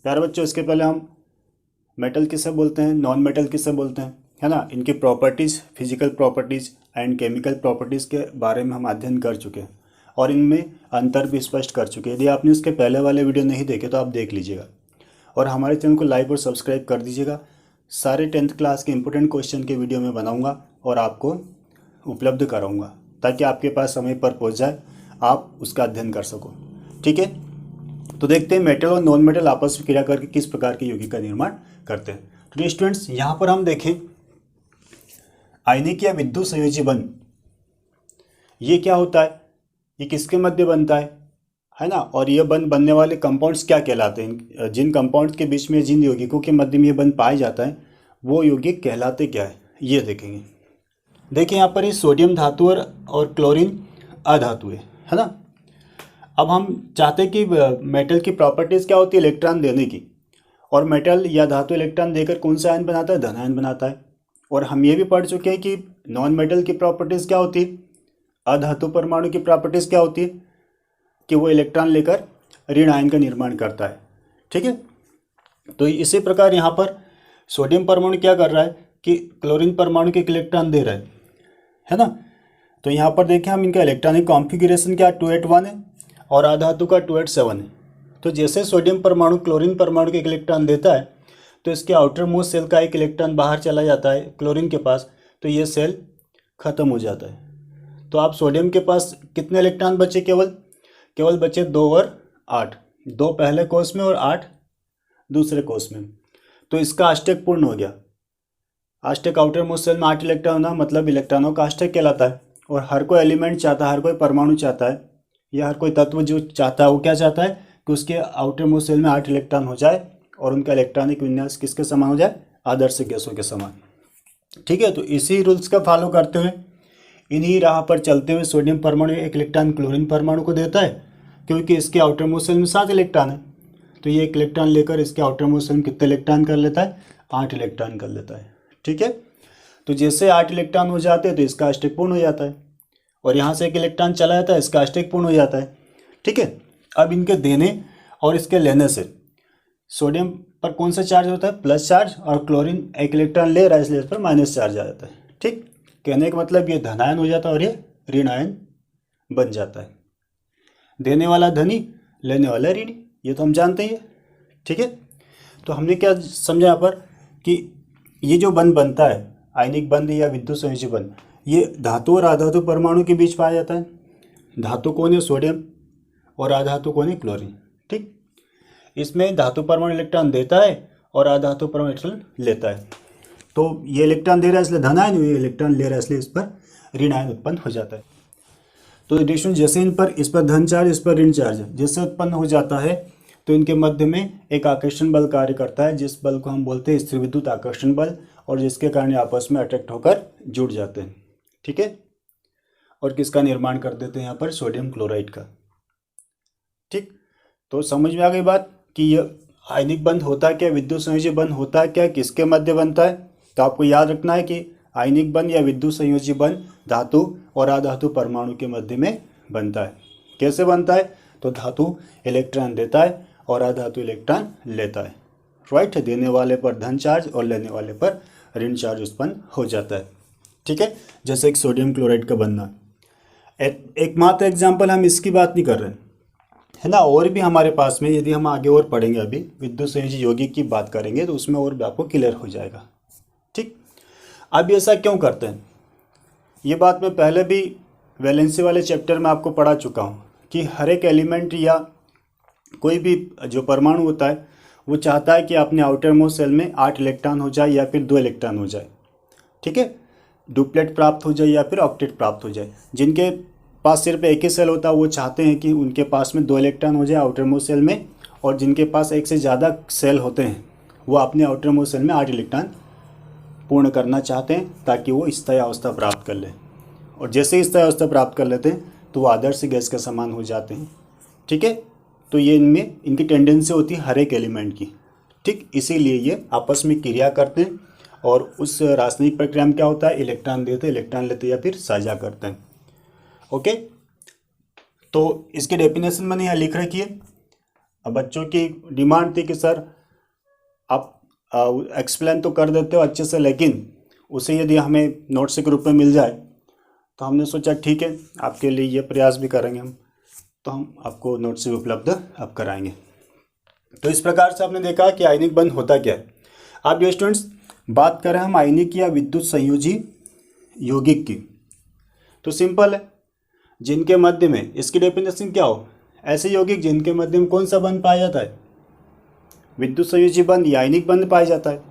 प्यारे बच्चों, इसके पहले हम मेटल किसे बोलते हैं, नॉन मेटल किसे बोलते हैं, है ना, इनकी properties, physical properties and chemical properties के बारे में हम अध्ययन कर चुके हैं और इनमें अंतर भी स्पष्ट कर चुके हैं। यदि आपने उसके पहले वाले वीडियो नहीं देखे तो आप देख लीजिएगा और हमारे चैनल को लाइक और सब्सक्राइब कर दीजिएगा। सारे 10th क्लास के इंपॉर्टेंट क्वेश्चन के वीडियो मैं बनाऊंगा और आपको उपलब्ध कराऊंगा ताकि आपके पास समय पर पहुंच जाए, आप उसका अध्ययन कर सको। ठीक है, तो देखते हैं मेटल और नॉन मेटल आपस में क्रिया करके किस प्रकार के यौगिक का निर्माण करते हैं। तो स्टूडेंट्स, यहाँ पर हम देखें आयनिक या विद्युत संयोजी बंध, ये क्या होता है, ये किसके मध्य बनता है ना, और ये बंध बनने वाले कंपाउंड्स क्या कहलाते हैं, जिन कंपाउंड्स के बीच में जिन यौगिकों के मध्य में ये बंध पाया जाता है वो यौगिक कहलाते क्या है, ये देखेंगे। देखिए यहाँ पर ये सोडियम धातु और क्लोरीन अधातु है ना। अब हम चाहते हैं कि मेटल की प्रॉपर्टीज़ क्या होती है, इलेक्ट्रॉन देने की, और मेटल या धातु इलेक्ट्रॉन देकर कौन सा आयन बनाता है, धन आयन बनाता है। और हम ये भी पढ़ चुके हैं कि नॉन मेटल की प्रॉपर्टीज़ क्या होती है, अधातु परमाणु की प्रॉपर्टीज़ क्या होती है कि वो इलेक्ट्रॉन लेकर ऋण आयन का निर्माण करता है। ठीक है, तो इसी प्रकार यहाँ पर सोडियम परमाणु क्या कर रहा है कि क्लोरीन परमाणु के इलेक्ट्रॉन दे रहा है ना। तो यहाँ पर देखें हम, इनका इलेक्ट्रॉनिक कॉन्फ़िगरेशन क्या 281 है और अधातु का 287 है। तो जैसे सोडियम परमाणु क्लोरीन परमाणु के इलेक्ट्रॉन देता है तो इसके आउटर मोस्ट सेल का एक इलेक्ट्रॉन बाहर चला जाता है क्लोरीन के पास, तो ये सेल ख़त्म हो जाता है। तो आप सोडियम के पास कितने इलेक्ट्रॉन बचे, केवल बचे 2 और 8, 2 पहले कोष में और 8 दूसरे कोष में। तो इसका अष्टक पूर्ण हो गया। अष्टक आउटर मोस्ट सेल में 8 इलेक्ट्रॉन होना मतलब इलेक्ट्रॉनों का अष्टक कहलाता है। और हर कोई एलिमेंट चाहता है, हर कोई परमाणु चाहता है या हर कोई तत्व जो चाहता है वो क्या चाहता है कि उसके आउटर मोस्ट सेल में 8 इलेक्ट्रॉन हो जाए और उनका इलेक्ट्रॉनिक विन्यास किसके समान हो जाए, आदर्श गैसों के समान। ठीक है, तो इसी रूल्स का फॉलो करते हुए, इन्हीं राह पर चलते हुए सोडियम परमाणु एक इलेक्ट्रॉन क्लोरीन परमाणु को देता है क्योंकि इसके आउटर मोस्ट सेल में 7 इलेक्ट्रॉन है। तो ये एक इलेक्ट्रॉन लेकर इसके आउटर मोस्ट सेल में कितने इलेक्ट्रॉन कर लेता है, 8 इलेक्ट्रॉन कर लेता है। ठीक है, तो जैसे 8 इलेक्ट्रॉन हो जाते हैं तो इसका अष्टक पूर्ण हो जाता है और यहाँ से एक इलेक्ट्रॉन चला जाता है, इसका अष्टक पूर्ण हो जाता है। ठीक है, अब इनके देने और इसके लेने से सोडियम पर कौन सा चार्ज होता है, प्लस चार्ज, और क्लोरीन एक इलेक्ट्रॉन ले रहा है इसलिए इस पर माइनस चार्ज आ जाता है। ठीक, कहने का मतलब ये धन आयन हो जाता है और ये ऋण आयन बन जाता है। देने वाला धनी, लेने वाला ऋणी, ये तो हम जानते ही है। ठीक है, तो हमने क्या समझा यहाँ पर कि ये जो बंध बनता है, आयनिक बंध या विद्युत संयोजी बंध, ये धातु और अधातु परमाणु के बीच पाया जाता है। धातु कौन है, सोडियम, और अधातु कौन है, क्लोरीन। ठीक, इसमें धातु परमाणु इलेक्ट्रॉन देता है और अधातु परमाणु इलेक्ट्रॉन लेता है। तो ये इलेक्ट्रॉन दे रहा है इसलिए धन आयन, ये इलेक्ट्रॉन ले रहा है इसलिए इस पर ऋण आयन उत्पन्न हो जाता है। तो रिलेशन जैसे इस पर धन चार्ज, इस पर ऋण चार्ज जैसे उत्पन्न हो जाता है तो इनके मध्य में एक आकर्षण बल कार्य करता है, जिस बल को हम बोलते हैं स्थिर विद्युत आकर्षण बल, और जिसके कारण आपस में अट्रैक्ट होकर जुड़ जाते हैं। ठीक है, और किसका निर्माण कर देते हैं यहाँ पर, सोडियम क्लोराइड का। ठीक, तो समझ में आ गई बात कि यह आयनिक बंध होता क्या, विद्युत संयोजी बंध होता क्या, किसके मध्य बनता है। तो आपको याद रखना है कि आयनिक बंध या विद्युत संयोजी बंध धातु और अधातु परमाणु के मध्य में बनता है। कैसे बनता है, तो धातु इलेक्ट्रॉन देता है और अधातु इलेक्ट्रॉन लेता है। राइट, देने वाले पर धन चार्ज और लेने वाले पर ऋण चार्ज उत्पन्न हो जाता है। ठीक है, जैसे एक सोडियम क्लोराइड का बनना। एकमात्र एग्जाम्पल हम इसकी बात नहीं कर रहे है ना, और भी हमारे पास में, यदि हम आगे और पढ़ेंगे, अभी विद्युत संयोजी यौगिक की बात करेंगे तो उसमें और भी आपको क्लियर हो जाएगा। ठीक, अब ऐसा क्यों करते हैं, ये बात मैं पहले भी वैलेंसी वाले चैप्टर में आपको पढ़ा चुका हूँ कि हर एक एलिमेंट या कोई भी जो परमाणु होता है वो चाहता है कि अपने आउटर मोस्ट सेल में 8 इलेक्ट्रॉन हो जाए या फिर 2 इलेक्ट्रॉन हो जाए। ठीक है, डुप्लेट प्राप्त हो जाए या फिर ऑक्टेट प्राप्त हो जाए। जिनके पास सिर्फ एक ही सेल होता है वो चाहते हैं कि उनके पास में 2 इलेक्ट्रॉन हो जाए आउटर मोस्ट सेल में, और जिनके पास एक से ज़्यादा सेल होते हैं वो अपने आउटर मोस्ट सेल में 8 इलेक्ट्रॉन पूर्ण करना चाहते हैं ताकि वो स्थायी अवस्था प्राप्त कर लें। और जैसे ही स्थायी अवस्था प्राप्त कर लेते हैं तो वो आदर्श गैस के समान हो जाते हैं। ठीक है, तो ये इनकी टेंडेंसी होती है हर एक एलिमेंट की। ठीक, इसीलिए ये आपस में क्रिया करते हैं और उस रासायनिक प्रक्रिया में क्या होता है, इलेक्ट्रॉन देते, इलेक्ट्रॉन लेते या फिर साझा करते हैं। ओके, तो इसकी डेफिनेशन मैंने यहाँ लिख रखी है। अब बच्चों की डिमांड थी कि सर आप एक्सप्लेन तो कर देते हो अच्छे से, लेकिन उसे यदि हमें नोट्स के रूप में मिल जाए, तो हमने सोचा ठीक है आपके लिए ये प्रयास भी करेंगे हम, तो हम आपको नोट्स भी उपलब्ध अब कराएंगे। तो इस प्रकार से आपने देखा कि आयनिक बंध होता क्या है। अब ये स्टूडेंट्स बात करें हम आयनिक या विद्युत संयोजी यौगिक की, तो सिंपल है, जिनके मध्य में, इसकी डेफिनेशन क्या हो, ऐसे यौगिक जिनके मध्य में कौन सा बंध पाया जाता है, विद्युत संयोजी बंध या आयनिक बंध पाया जाता है,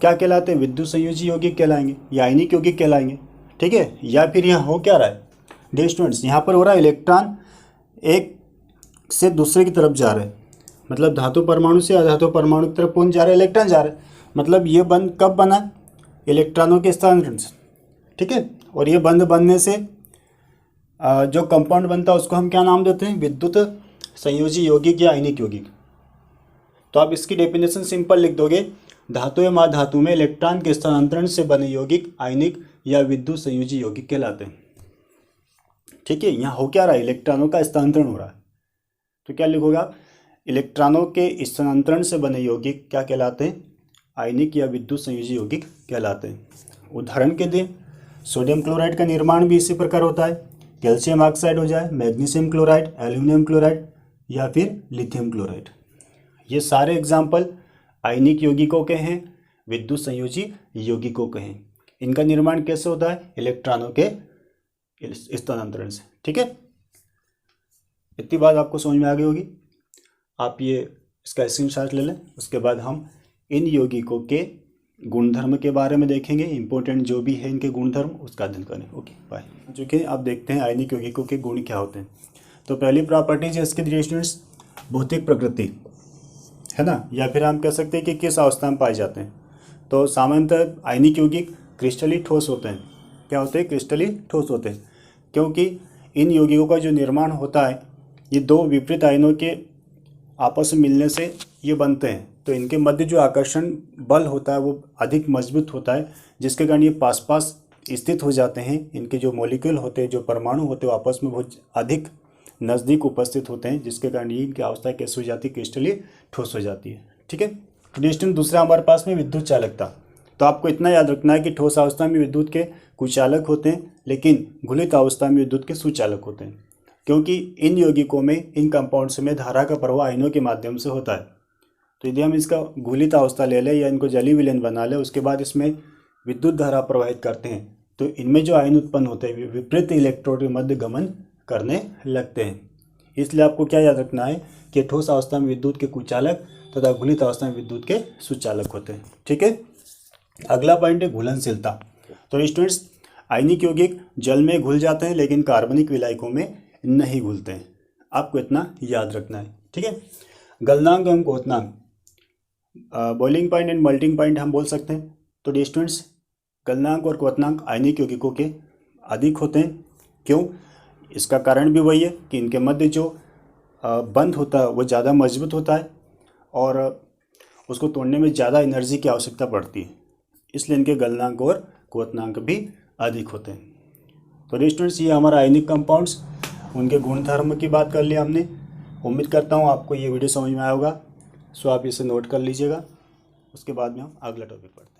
क्या कहलाते हैं, विद्युत संयोजी यौगिक कहलाएंगे या आयनिक यौगिक कहलाएंगे। ठीक है, या फिर यहाँ हो क्या रहा है डियर स्टूडेंट्स, यहाँ पर हो रहा है इलेक्ट्रॉन एक से दूसरे की तरफ जा रहे हैं, मतलब धातु परमाणु से अधातु परमाणु की तरफ कौन जा रहा है, इलेक्ट्रॉन जा रहा है। मतलब ये बंध कब बना, इलेक्ट्रॉनों के स्थानांतरण से। ठीक है, और ये बंध बनने से जो कंपाउंड बनता है उसको हम क्या नाम देते हैं, विद्युत संयोजी यौगिक या आयनिक यौगिक। तो आप इसकी डेफिनेशन सिंपल लिख दोगे, धातु या महाधातु में इलेक्ट्रॉन के स्थानांतरण से बने यौगिक आयनिक या विद्युत संयोजी यौगिक कहलाते हैं। ठीक है, यहाँ हो क्या रहा है, इलेक्ट्रॉनों का स्थानांतरण हो रहा है, तो क्या लिखोगे आप, इलेक्ट्रॉनों के स्थानांतरण से बने यौगिक क्या कहलाते हैं, आयनिक या विद्युत संयोजी यौगिक कहलाते हैं। उदाहरण के लिए सोडियम क्लोराइड का निर्माण भी इसी प्रकार होता है, कैल्शियम ऑक्साइड हो जाए, मैग्नीशियम क्लोराइड, एल्यूमिनियम क्लोराइड या फिर लिथियम क्लोराइड, ये सारे एग्जाम्पल आयनिक यौगिकों के हैं, विद्युत संयोजी यौगिकों के हैं। इनका निर्माण कैसे होता है, इलेक्ट्रॉनों के स्थानांतरण से। ठीक है, इतनी बात आपको समझ में आ गई होगी। आप ये इसका स्क्रीनशॉट ले लें, उसके बाद हम इन यौगिकों के गुणधर्म के बारे में देखेंगे, इंपॉर्टेंट जो भी है इनके गुणधर्म उसका अध्ययन करें। Okay bye. जो कि आप देखते हैं आयनिक यौगिकों के गुण क्या होते हैं। तो पहली प्रॉपर्टीज है इसके स्टूडेंट्स, भौतिक प्रकृति है ना, या फिर हम कह सकते हैं कि किस अवस्था में पाए जाते हैं। तो सामान्यतः आयनिक यौगिक क्रिस्टली ठोस होते हैं। क्या होते हैं, क्रिस्टली ठोस होते हैं, क्योंकि इन यौगिकों का जो निर्माण होता है ये दो विपरीत आयनों के आपस में मिलने से ये बनते हैं। तो इनके मध्य जो आकर्षण बल होता है वो अधिक मजबूत होता है, जिसके कारण ये पास पास स्थित हो जाते हैं। इनके जो मॉलिक्यूल होते हैं, जो परमाणु होते हैं, आपस में बहुत अधिक नज़दीक उपस्थित होते हैं, जिसके कारण ये इनकी अवस्था कैसे हो जाती है, क्रिस्टली ठोस हो जाती है। ठीक है, तो दूसरा हमारे पास में विद्युत चालकता। तो आपको इतना याद रखना है कि ठोस अवस्था में विद्युत के कुचालक होते हैं, लेकिन घुलित अवस्था में विद्युत के सुचालक होते हैं, क्योंकि इन यौगिकों में, इन कंपाउंड्स में धारा का प्रवाह आयनों के माध्यम से होता है। तो यदि हम इसका घुलित अवस्था ले लें या इनको जलीय विलयन बना लें, उसके बाद इसमें विद्युत धारा प्रवाहित करते हैं, तो इनमें जो आयन उत्पन्न होते हैं विपरीत इलेक्ट्रोड के मध्य गमन करने लगते हैं। इसलिए आपको क्या याद रखना है कि ठोस अवस्था में विद्युत के कुचालक तथा घुलित अवस्था में विद्युत के सुचालक होते हैं। ठीक है, अगला पॉइंट है घुलनशीलता। तो स्टूडेंट्स आयनिक यौगिक जल में घुल जाते हैं, लेकिन कार्बनिक विलायकों में नहीं घुलते हैं। आपको इतना याद रखना है। ठीक है, गलनांक एवं क्वथनांक, boiling point and melting point हम बोल सकते हैं। तो स्टूडेंट्स गलनांक और क्वथनांक आयनिक यौगिकों के अधिक होते हैं। क्यों, इसका कारण भी वही है कि इनके मध्य जो बंध होता है वो ज़्यादा मजबूत होता है और उसको तोड़ने में ज़्यादा एनर्जी की आवश्यकता पड़ती है, इसलिए इनके गलनांक और क्वथनांक भी अधिक होते हैं। तो स्टूडेंट्स ये हमारा आयनिक कंपाउंड्स, उनके गुणधर्म की बात कर लिया हमने। उम्मीद करता हूँ आपको ये वीडियो समझ में आया होगा। सो आप इसे नोट कर लीजिएगा, उसके बाद में हम अगला टॉपिक पढ़ते हैं।